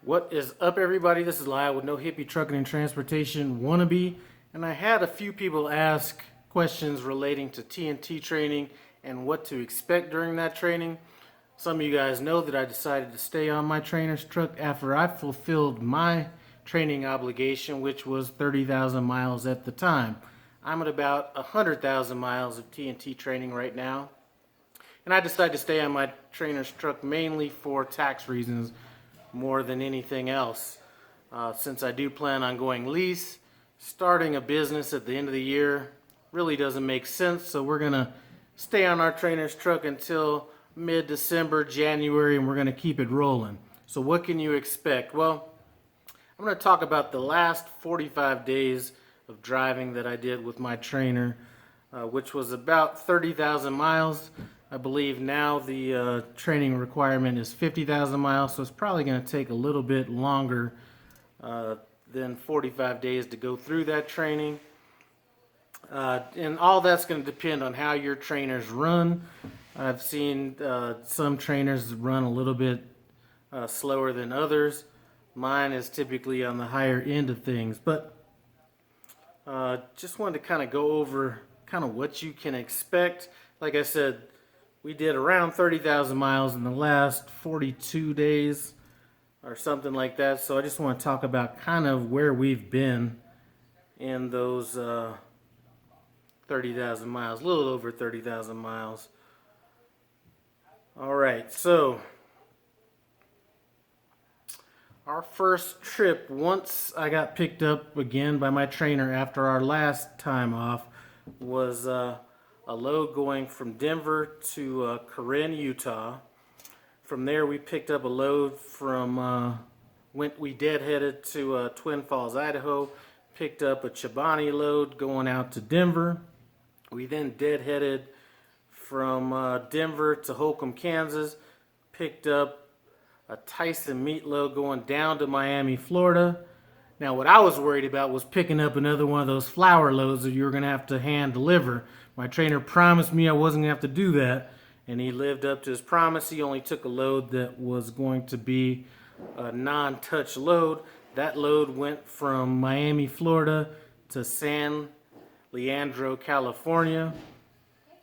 What is up, everybody? This is Lyle with No Hippie Trucking and Transportation Wannabe, and I had a few people ask questions relating to TNT training and what to expect during that training. Some of you guys know that I decided to stay on my trainer's truck after I fulfilled my training obligation, which was 30,000 miles at the time. I'm at about 100,000 miles of TNT training right now, and I decided to stay on my trainer's truck mainly for tax reasons more than anything else. Since I do plan on going lease, starting a business at the end of the year really doesn't make sense, so we're going to stay on our trainer's truck until mid-December, January, and we're going to keep it rolling. So what can you expect? Well, I'm going to talk about the last 45 days of driving that I did with my trainer, which was about 30,000 miles. I believe now the training requirement is 50,000 miles, so it's probably going to take a little bit longer than 45 days to go through that training. And all that's going to depend on how your trainers run. I've seen some trainers run a little bit slower than others. Mine is typically on the higher end of things, but just wanted to kind of go over kind of what you can expect. Like I said, we did around 30,000 miles in the last 42 days or something like that. So I just want to talk about kind of where we've been in those 30,000 miles, a little over 30,000 miles. All right, so our first trip, once I got picked up again by my trainer after our last time off, was a load going from Denver to Corinne, Utah. From there, we picked up a load from, we deadheaded to Twin Falls, Idaho, picked up a Chobani load going out to Denver. We then deadheaded from Denver to Holcomb, Kansas, picked up a Tyson meat load going down to Miami, Florida. Now, what I was worried about was picking up another one of those flour loads that you were going to have to hand deliver. My trainer promised me I wasn't going to have to do that, and he lived up to his promise. He only took a load that was going to be a non-touch load. That load went from Miami, Florida to San Leandro, California.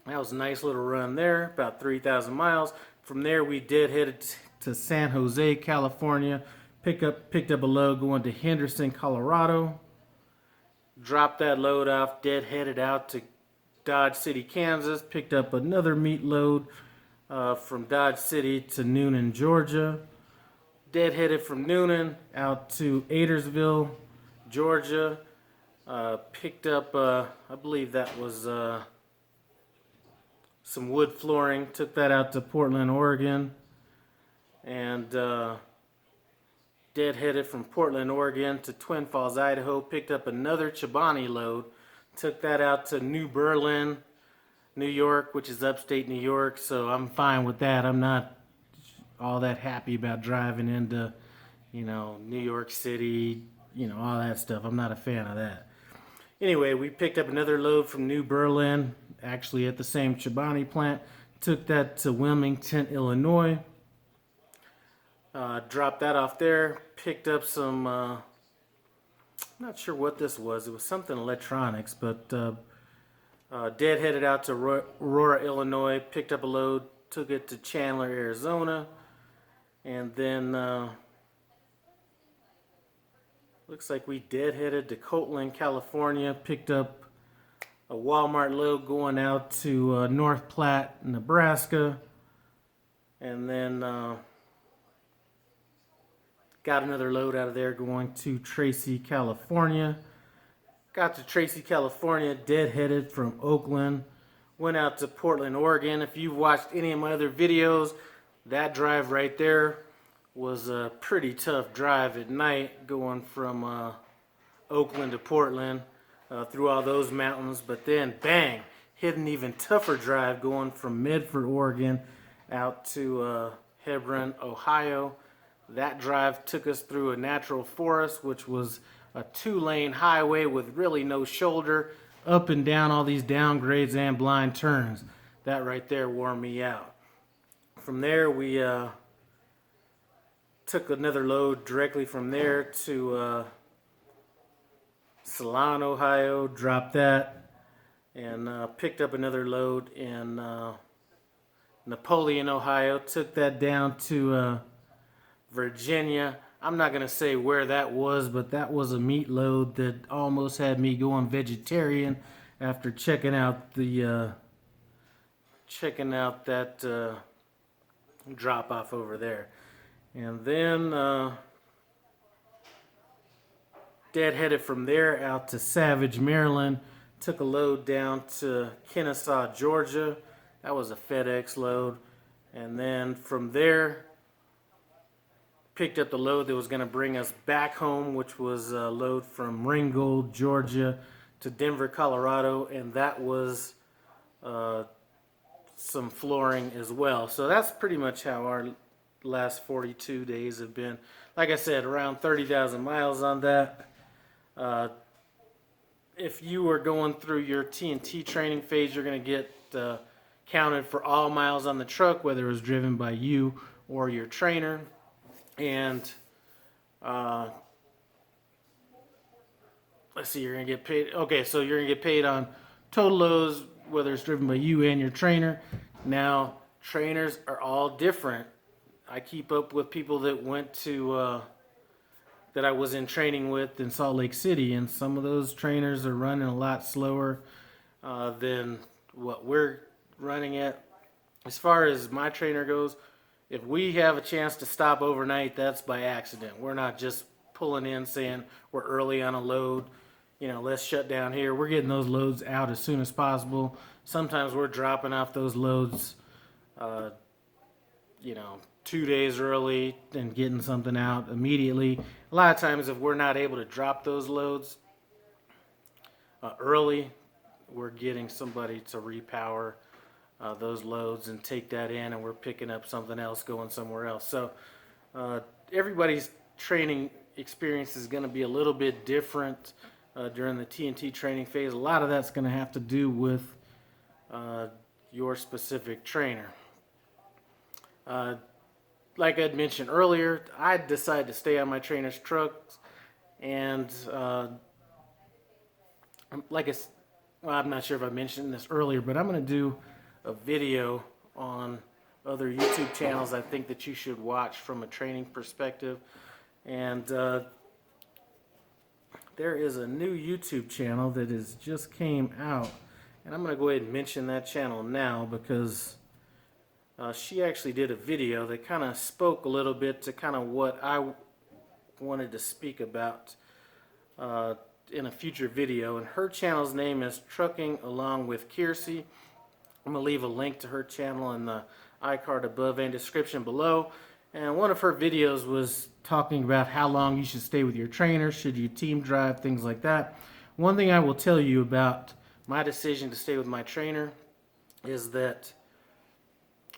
That was a nice little run there, about 3,000 miles. From there, we deadheaded to San Jose, California. Picked up a load going to Henderson, Colorado. Dropped that load off, deadheaded out to Dodge City, Kansas. Picked up another meat load from Dodge City to Noonan, Georgia. Deadheaded from Noonan out to Adairsville, Georgia. Picked up, I believe that was some wood flooring. Took that out to Portland, Oregon. And deadheaded from Portland, Oregon to Twin Falls, Idaho. Picked up another Chobani load. Took that out to New Berlin, New York, which is upstate New York. So I'm fine with that. I'm not all that happy about driving into, New York City, all that stuff. I'm not a fan of that. Anyway, we picked up another load from New Berlin, actually at the same Chobani plant. Took that to Wilmington, Illinois. Dropped that off there. Picked up some, I'm not sure what this was. It was something electronics, but deadheaded out to Aurora, Illinois. Picked up a load. Took it to Chandler, Arizona. And then looks like we deadheaded to Coatland, California. Picked up a Walmart load going out to North Platte, Nebraska. And then got another load out of there going to Tracy, California. Got to Tracy, California, deadheaded from Oakland. Went out to Portland, Oregon. If you've watched any of my other videos, that drive right there was a pretty tough drive at night going from Oakland to Portland through all those mountains. But then, bang, hit an even tougher drive going from Medford, Oregon out to Hebron, Ohio. That drive took us through a natural forest, which was a 2-lane highway with really no shoulder, up and down all these downgrades and blind turns. That right there wore me out. From there, we took another load directly from there to Salon, Ohio, dropped that, and picked up another load in Napoleon, Ohio, took that down to Virginia. I'm not going to say where that was, but that was a meat load that almost had me going vegetarian after checking out that drop off over there. And then Dad headed from there out to Savage, Maryland, took a load down to Kennesaw, Georgia. That was a FedEx load. And then from there, picked up the load that was going to bring us back home, which was a load from Ringgold, Georgia to Denver, Colorado, and that was some flooring as well. So that's pretty much how our last 42 days have been. Like I said, around 30,000 miles on that. If you are going through your TNT training phase, you're going to get counted for all miles on the truck, whether it was driven by you or your trainer. And let's see, you're going to get paid. Okay, so you're going to get paid on total loads, whether it's driven by you and your trainer. Now, trainers are all different. I keep up with people that went to that I was in training with in Salt Lake City, and some of those trainers are running a lot slower than what we're running at. As far as my trainer goes, if we have a chance to stop overnight, that's by accident. We're not just pulling in saying we're early on a load, you know, let's shut down here. We're getting those loads out as soon as possible. Sometimes we're dropping off those loads, you know, 2 days early and getting something out immediately. A lot of times if we're not able to drop those loads early, we're getting somebody to repower those loads and take that in, and we're picking up something else going somewhere else. So everybody's training experience is going to be a little bit different during the TNT training phase. A lot of that's going to have to do with your specific trainer. Like I'd mentioned earlier, I decided to stay on my trainer's trucks, and I'm not sure if I mentioned this earlier, but I'm going to do a video on other YouTube channels I think that you should watch from a training perspective. And there is a new YouTube channel that has just came out, and I'm going to go ahead and mention that channel now because she actually did a video that kind of spoke a little bit to kind of what I wanted to speak about in a future video. And her channel's name is Trucking Along with Kiersey. I'm going to leave a link to her channel in the iCard above and description below. And one of her videos was talking about how long you should stay with your trainer, should you team drive, things like that. One thing I will tell you about my decision to stay with my trainer is that,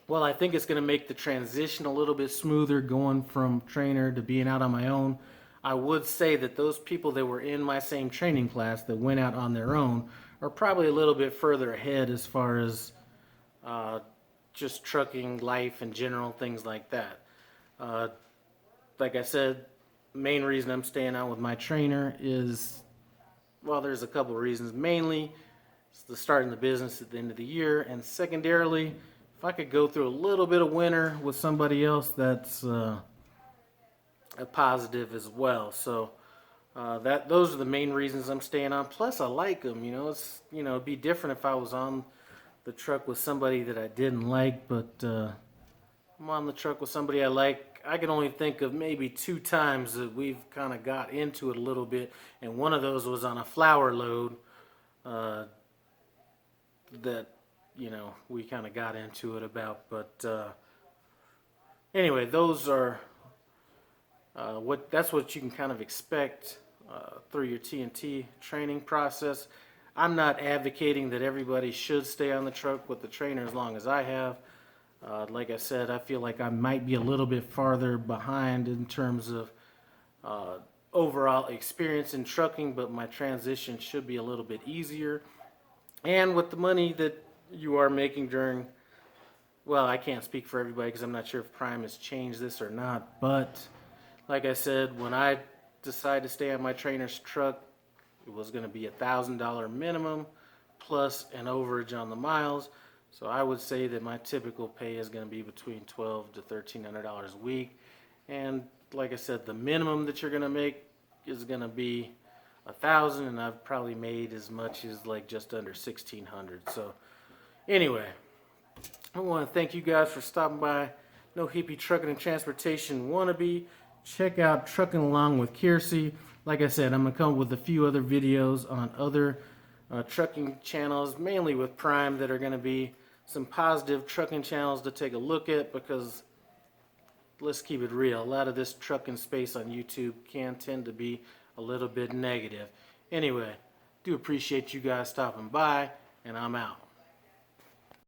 well, I think it's going to make the transition a little bit smoother going from trainer to being out on my own. I would say that those people that were in my same training class that went out on their own are probably a little bit further ahead as far as just trucking life in general, things like that. Like I said, main reason I'm staying out with my trainer is, well, there's a couple of reasons. Mainly, it's the starting the business at the end of the year, and secondarily, if I could go through a little bit of winter with somebody else, that's a positive as well. So those are the main reasons I'm staying on. Plus, I like them. You know, it'd be different if I was on the truck with somebody that I didn't like, but I'm on the truck with somebody I like. I can only think of maybe 2 times that we've kind of got into it a little bit, and one of those was on a flour load that, you know, we kind of got into it about. But anyway, those are that's what you can kind of expect through your TNT training process. I'm not advocating that everybody should stay on the truck with the trainer as long as I have. Like I said, I feel like I might be a little bit farther behind in terms of overall experience in trucking, but my transition should be a little bit easier. And with the money that you are making well, I can't speak for everybody because I'm not sure if Prime has changed this or not, but Like I said, when I decided to stay on my trainer's truck, it was going to be $1,000 minimum plus an overage on the miles. So I would say that my typical pay is going to be between $1,200 to $1,300 a week. And like I said, the minimum that you're going to make is going to be 1,000, and I've probably made as much as like just under 1,600. So anyway, I want to thank you guys for stopping by. No Hippie Trucking and Transportation Wannabe. Check out Trucking Along with Kiersey. Like I said, I'm going to come up with a few other videos on other trucking channels, mainly with Prime, that are going to be some positive trucking channels to take a look at, because let's keep it real, a lot of this trucking space on YouTube can tend to be a little bit negative. Anyway, do appreciate you guys stopping by, and I'm out.